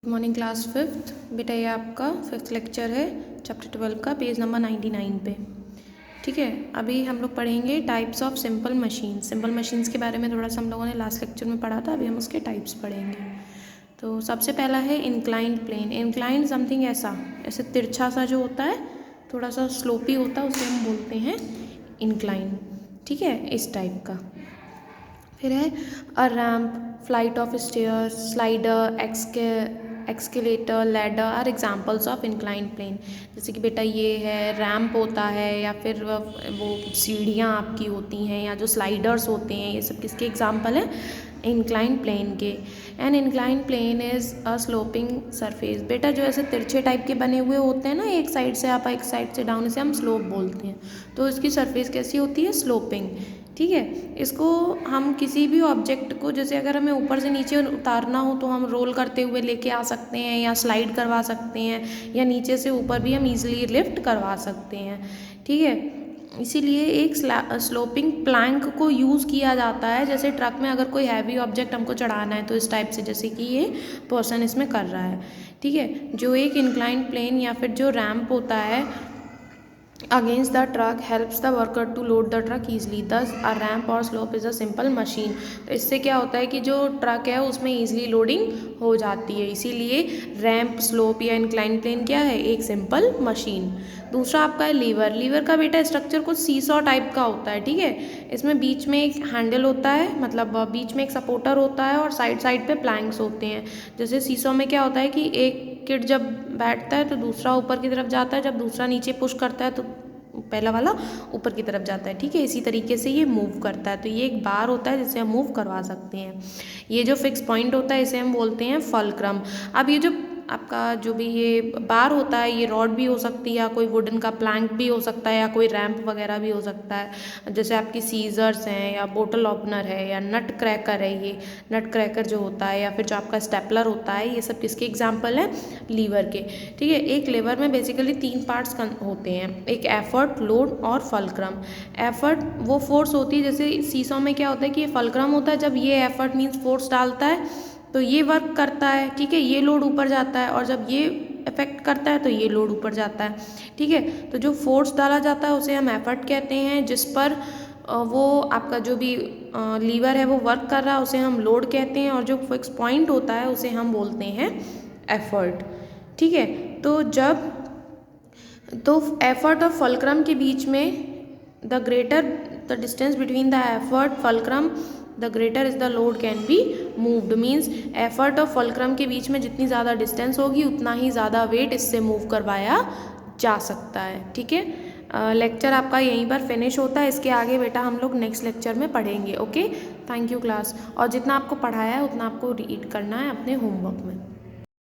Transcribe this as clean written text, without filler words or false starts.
Good morning class fifth. बेटा ये आपका फिफ्थ लेक्चर है चैप्टर 12 का, पेज नंबर 99 पे। ठीक है, अभी हम लोग पढ़ेंगे types of simple machines. Simple machines के बारे में थोड़ा सा हम लोगों ने लास्ट लेक्चर में पढ़ा था, अभी हम उसके टाइप्स पढ़ेंगे। तो सबसे पहला है इंक्लाइंड प्लेन। इंक्लाइंड समथिंग ऐसे तिरछा सा जो होता है, थोड़ा सा स्लोपी होता है, उसे हम बोलते हैं इंक्लाइंड। ठीक है, इस टाइप का। फिर है a ramp, flight of stairs, slider, escalator, ladder are examples of inclined plane. जैसे कि बेटा ये है रैम्प होता है, या फिर वो सीढ़ियाँ आपकी होती हैं, या जो स्लाइडर्स होते हैं, ये सब किसके एग्जाम्पल हैं? इंक्लाइंड प्लेन के। An inclined plane is a sloping surface. बेटा जो ऐसे तिरछे टाइप के बने हुए होते हैं ना, एक साइड से अप एक साइड से डाउन, इसे हम स्लोप बोलते हैं। तो इसकी सरफेस कैसी होती है? स्लोपिंग। ठीक है, इसको हम किसी भी ऑब्जेक्ट को, जैसे अगर हमें ऊपर से नीचे उतारना हो तो हम रोल करते हुए लेके आ सकते हैं, या स्लाइड करवा सकते हैं, या नीचे से ऊपर भी हम इजीली लिफ्ट करवा सकते हैं। ठीक है, इसीलिए एक स्लोपिंग प्लैंक को यूज़ किया जाता है। जैसे ट्रक में अगर कोई हैवी ऑब्जेक्ट हमको चढ़ाना है तो इस टाइप से, जैसे कि ये पर्सन इसमें कर रहा है। ठीक है, जो एक इंक्लाइंड प्लेन या फिर जो रैम्प होता है against the truck helps the worker to load the truck easily. Thus a ramp or slope is a simple machine. तो इससे क्या होता है कि जो ट्रक है उसमें easily लोडिंग हो जाती है, इसीलिए रैम्प, स्लोप या इंक्लाइन प्लेन क्या है? एक सिंपल मशीन। दूसरा आपका है लीवर। लीवर का बेटा स्ट्रक्चर कुछ सीसॉ टाइप का होता है। ठीक है, इसमें बीच में एक हैंडल होता है, मतलब बीच में एक सपोर्टर होता है, और साइड साइड पे प्लैंक्स होते हैं। जैसे सीसॉ में क्या होता है कि एक किड जब बैठता है तो दूसरा ऊपर की तरफ जाता है, जब दूसरा नीचे पुश करता है तो पहला वाला ऊपर की तरफ जाता है। ठीक है, इसी तरीके से ये मूव करता है। तो ये एक बार होता है जिससे हम मूव करवा सकते हैं। ये जो फिक्स पॉइंट होता है इसे हम बोलते हैं फलक्रम। अब ये जो आपका जो भी ये बार होता है, ये रॉड भी हो सकती है, या कोई वुडन का प्लैंक भी हो सकता है, या कोई रैम्प वगैरह भी हो सकता है। जैसे आपकी सीजर्स हैं, या बोटल ओपनर है, या नट क्रैकर है। ये नट क्रैकर जो होता है, या फिर जो आपका स्टेपलर होता है, ये सब किसके एग्जाम्पल हैं? लीवर के। ठीक है, एक लीवर में बेसिकली 3 पार्ट्स होते हैं, एक एफर्ट, लोड और फलक्रम। एफर्ट वो फोर्स होती है, जैसे सीसॉ में क्या होता है कि ये फलक्रम होता है, जब ये एफर्ट मीन्स फोर्स डालता है तो ये वर्क करता है। ठीक है, ये लोड ऊपर जाता है, और जब ये इफेक्ट करता है तो ये लोड ऊपर जाता है। ठीक है, तो जो फोर्स डाला जाता है उसे हम एफर्ट कहते हैं, जिस पर वो आपका जो भी लीवर है वो वर्क कर रहा है उसे हम लोड कहते हैं, और जो फिक्स पॉइंट होता है उसे हम बोलते हैं एफर्ट। ठीक है, तो एफर्ट और फलक्रम के बीच में the greater the distance between the effort fulcrum the greater is the load can be moved. Means effort और फलक्रम के बीच में जितनी ज़्यादा डिस्टेंस होगी उतना ही ज़्यादा वेट इससे मूव करवाया जा सकता है। ठीक है, लेक्चर आपका यहीं पर फिनिश होता है। इसके आगे बेटा हम लोग नेक्स्ट लेक्चर में पढ़ेंगे। Okay, thank you class. और जितना आपको पढ़ाया है उतना आपको रीड करना है अपने होमवर्क में।